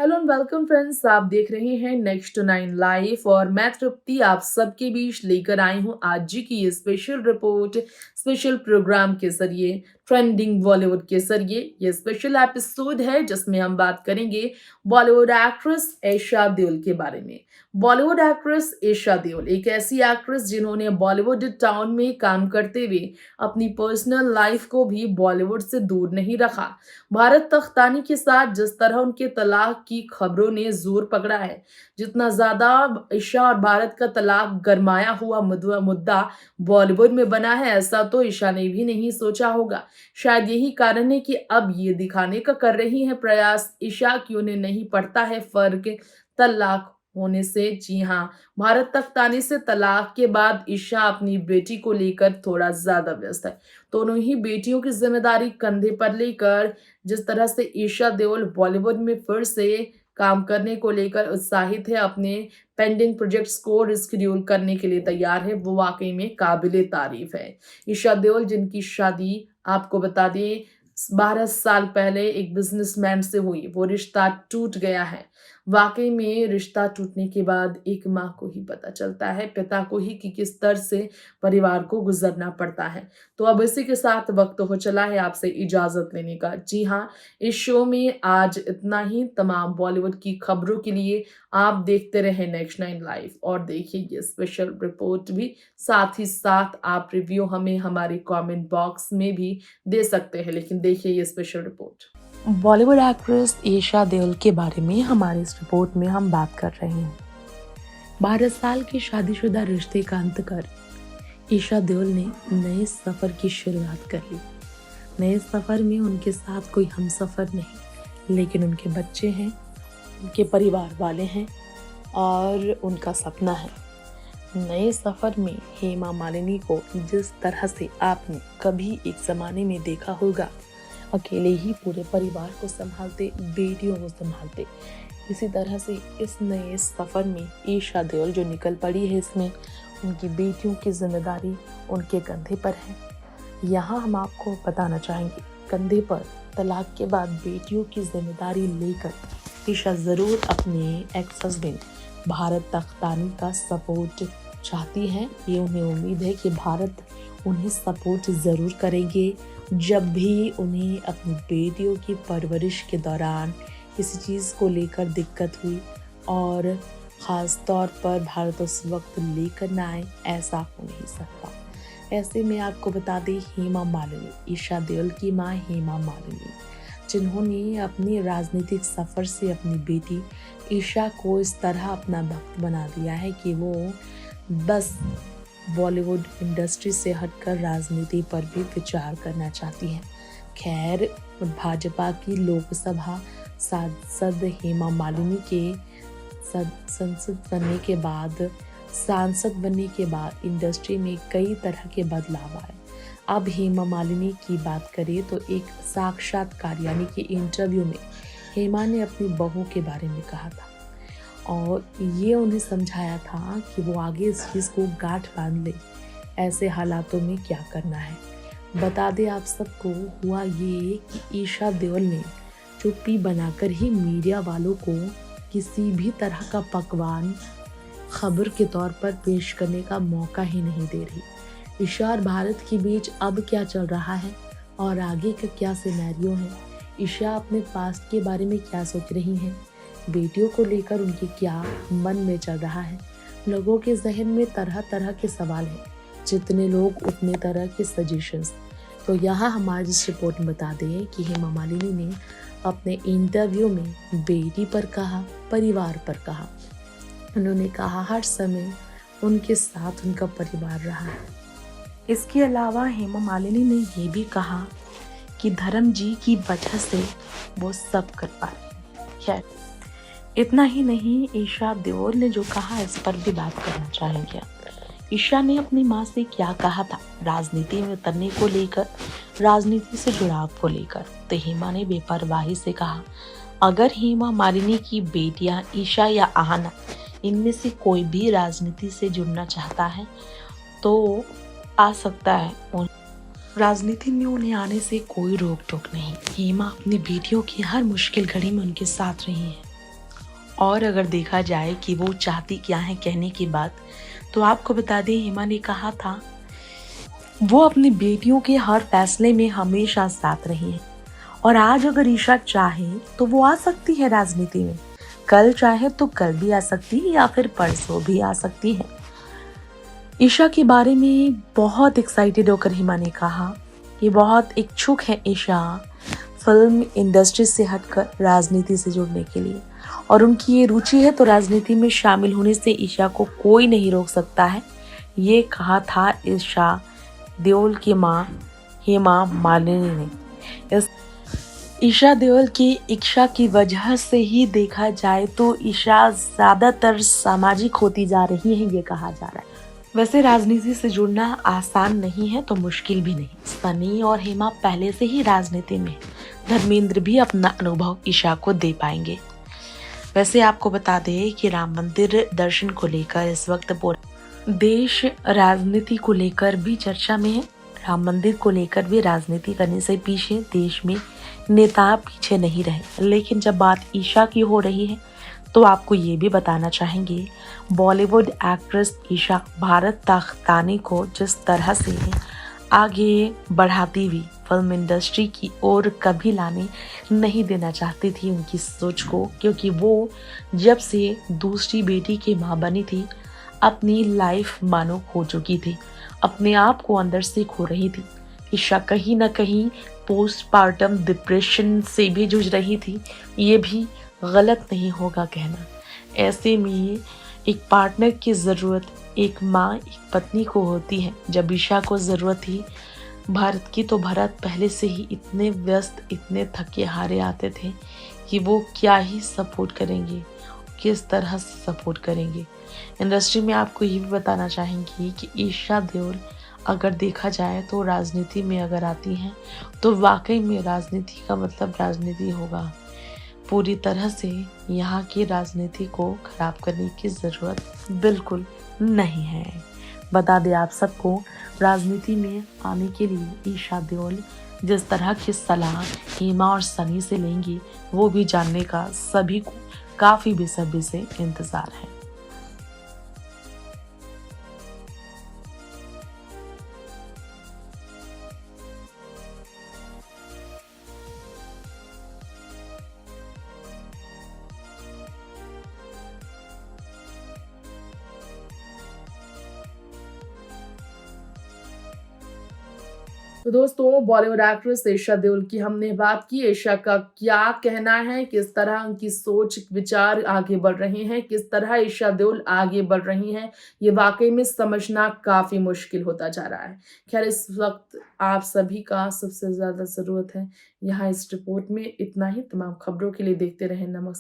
Hello and welcome friends, आप देख रहे हैं नेक्स्ट नाइन लाइव और मैं तृप्ति आप सबके बीच लेकर आई हूं आज जी की ये स्पेशल रिपोर्ट स्पेशल प्रोग्राम के जरिए ट्रेंडिंग बॉलीवुड के जरिए ये स्पेशल एपिसोड है जिसमें हम बात करेंगे बॉलीवुड एक्ट्रेस ईशा देओल के बारे में। बॉलीवुड एक्ट्रेस ईशा देओल एक ऐसी एक्ट्रेस जिन्होंने बॉलीवुड टाउन में काम करते हुए अपनी पर्सनल लाइफ को भी बॉलीवुड से दूर नहीं रखा। भारत तख्तानी के साथ जिस तरह उनके तलाक की खबरों ने जोर पकड़ा है, जितना ज्यादा ईशा और भारत का तलाक गरमाया हुआ मुद्दा बॉलीवुड में बना है, ऐसा तो ईशा ने भी नहीं सोचा होगा। शायद यही कारण है कि अब ये दिखाने का कर रही है प्रयास ईशा कि उन्हें नहीं पड़ता है फर्क तलाक होने से। जी हाँ, भारत तख्तानी से तलाक के बाद ईशा अपनी बेटी को लेकर थोड़ा ज्यादा व्यस्त है। दोनों ही बेटियों की जिम्मेदारी कंधे पर लेकर जिस तरह से ईशा देओल बॉलीवुड में फिर से काम करने को लेकर उत्साहित है, अपने पेंडिंग प्रोजेक्ट्स को रिस्केड्यूल करने के लिए तैयार है, वो वाकई में काबिले तारीफ है। ईशा देओल जिनकी शादी आपको बता दें 12 साल पहले एक बिजनेसमैन से हुई, वो रिश्ता टूट गया है। वाकई में रिश्ता टूटने के बाद एक माँ को ही पता चलता है, पिता को ही, कि किस तरह से परिवार को गुजरना पड़ता है। तो अब इसी के साथ वक्त हो चला है आपसे इजाजत लेने का। जी हाँ, इस शो में आज इतना ही। तमाम बॉलीवुड की खबरों के लिए आप देखते रहे नेक्स्ट नाइन लाइव और देखिए ये स्पेशल रिपोर्ट भी। साथ ही साथ आप रिव्यू हमें हमारे कमेंट बॉक्स में भी दे सकते हैं, लेकिन देखिए ये special report. Bollywood actress Esha Deol के बारे में हमारे इस रिपोर्ट में हम बात कर रहे हैं। 12 साल के शादीशुदा रिश्ते का अंत कर ईशा देओल ने नए सफर की शुरुआत कर ली। नए सफर में उनके साथ कोई हमसफर नहीं, लेकिन उनके बच्चे हैं, उनके परिवार वाले हैं और उनका सपना है। नए सफर में हेमा मालिनी को जिस तरह से आपने कभी एक जमाने में देखा होगा, अकेले ही पूरे परिवार को संभालते, बेटियों को संभालते, इसी तरह से इस नए सफर में ईशा देओल जो निकल पड़ी है, इसमें उनकी बेटियों की जिम्मेदारी उनके कंधे पर है। यहाँ हम आपको बताना चाहेंगे, कंधे पर तलाक के बाद बेटियों की जिम्मेदारी लेकर ईशा जरूर अपने एक्स हस्बैंड भारत तख्तानी का सपोर्ट चाहती हैं। ये उन्हें उम्मीद है कि भारत उन्हें सपोर्ट ज़रूर करेंगे जब भी उन्हें अपनी बेटियों की परवरिश के दौरान किसी चीज़ को लेकर दिक्कत हुई, और ख़ास तौर पर भारत उस वक्त लेकर ना आए, ऐसा हो नहीं सकता। ऐसे में आपको बता दें, हेमा मालिनी, ईशा देओल की माँ हेमा मालिनी, जिन्होंने अपने राजनीतिक सफ़र से अपनी बेटी ईशा को इस तरह अपना भक्त बना दिया है कि वो बस बॉलीवुड इंडस्ट्री से हटकर राजनीति पर भी विचार करना चाहती हैं। खैर, भाजपा की लोकसभा सांसद हेमा मालिनी के सांसद बनने के बाद इंडस्ट्री में कई तरह के बदलाव आए। अब हेमा मालिनी की बात करें तो एक साक्षात्कार यानी कि इंटरव्यू में हेमा ने अपनी बहू के बारे में कहा था और ये उन्हें समझाया था कि वो आगे इस चीज़ को गांठ बांध ले, ऐसे हालातों में क्या करना है। बता दें आप सबको, हुआ ये कि ईशा देओल ने चुप्पी बनाकर ही मीडिया वालों को किसी भी तरह का पकवान खबर के तौर पर पेश करने का मौका ही नहीं दे रही। ईशा और भारत के बीच अब क्या चल रहा है और आगे का क्या सिनेरियो है, ईशा अपने पास्ट के बारे में क्या सोच रही हैं, बेटियों को लेकर उनके क्या मन में चल रहा है। लोगों के जहन में तरह तरह के सवाल हैं, जितने लोग उतने तरह के सजेशंस। तो यहाँ हमारी इस रिपोर्ट में बता दें कि हेमा मालिनी ने अपने इंटरव्यू में बेटी पर कहा, परिवार पर कहा। उन्होंने कहा हर समय उनके साथ उनका परिवार रहा है। इसके अलावा हेमा मालिनी ने ये भी कहा कि धर्म जी की वजह से वो सब कर पा रही हैं। खैर, इतना ही नहीं, ईशा देओल ने जो कहा इस पर भी बात करना चाहेंगे। ईशा ने अपनी माँ से क्या कहा था राजनीति में उतरने को लेकर, राजनीति से जुड़ाव को लेकर, तो हेमा ने बेपरवाही से कहा, अगर हेमा मालिनी की बेटियां ईशा या आहना इनमें से कोई भी राजनीति से जुड़ना चाहता है तो आ सकता है। राजनीति में उन्हें आने से कोई रोक टोक नहीं। हेमा अपनी बेटियों की हर मुश्किल घड़ी में उनके साथ रही है। और अगर देखा जाए कि वो चाहती क्या है कहने की बात, तो आपको बता दें हेमा ने कहा था वो अपनी बेटियों के हर फैसले में हमेशा साथ रही है और आज अगर ईशा चाहे तो वो आ सकती है राजनीति में। कल चाहे तो कल भी आ सकती है या फिर परसों भी आ सकती है। ईशा के बारे में बहुत एक्साइटेड होकर हिमा ने कहा कि बहुत इच्छुक है ईशा फिल्म इंडस्ट्री से हटकर राजनीति से जुड़ने के लिए और उनकी ये रुचि है तो राजनीति में शामिल होने से ईशा को कोई नहीं रोक सकता है। ये कहा था ईशा देओल की मां हेमा मालिनी ने। इस ईशा देओल की इच्छा की वजह से ही देखा जाए तो ईशा ज्यादातर सामाजिक होती जा रही है, ये कहा जा रहा है। वैसे राजनीति से जुड़ना आसान नहीं है तो मुश्किल भी नहीं। सनी और हेमा पहले से ही राजनीति में हैं। धर्मेंद्र भी अपना अनुभव ईशा को दे पाएंगे। वैसे आपको बता दें कि राम मंदिर दर्शन को लेकर इस वक्त पूरा देश राजनीति को लेकर भी चर्चा में है। राम मंदिर को लेकर भी राजनीति करने से पीछे देश में नेता पीछे नहीं रहे। लेकिन जब बात ईशा की हो रही है तो आपको ये भी बताना चाहेंगे बॉलीवुड एक्ट्रेस ईशा भारत ताख्तानी को जिस तरह से आगे बढ़ाती हुई फिल्म इंडस्ट्री की ओर कभी लाने नहीं देना चाहती थी उनकी सोच को, क्योंकि वो जब से दूसरी बेटी की मां बनी थी अपनी लाइफ मानो खो चुकी थी, अपने आप को अंदर से खो रही थी। ईशा कहीं ना कहीं पोस्टपार्टम डिप्रेशन से भी जूझ रही थी, ये भी गलत नहीं होगा कहना। ऐसे में एक पार्टनर की ज़रूरत एक माँ एक पत्नी को होती है। जब ईशा को ज़रूरत थी भरत की तो भरत पहले से ही इतने व्यस्त इतने थके हारे आते थे कि वो क्या ही सपोर्ट करेंगे, किस तरह से सपोर्ट करेंगे। इंडस्ट्री में आपको ये भी बताना चाहेंगी कि ईशा देओल अगर देखा जाए तो राजनीति में अगर आती हैं तो वाकई में राजनीति का मतलब राजनीति होगा। पूरी तरह से यहाँ की राजनीति को खराब करने की ज़रूरत बिल्कुल नहीं है। बता दें आप सबको राजनीति में आने के लिए ईशा देओल जिस तरह की सलाह हेमा और सनी से लेंगी वो भी जानने का सभी को काफ़ी बेसब्री से इंतज़ार है। तो दोस्तों बॉलीवुड एक्ट्रेस ईशा देओल की हमने बात की। ईशा का क्या कहना है, किस तरह उनकी सोच विचार आगे बढ़ रहे हैं, किस तरह ईशा देओल आगे बढ़ रही हैं, ये वाकई में समझना काफी मुश्किल होता जा रहा है। खैर इस वक्त आप सभी का सबसे ज्यादा जरूरत है यहाँ इस रिपोर्ट में। इतना ही, तमाम खबरों के लिए देखते रहें नमस्कार।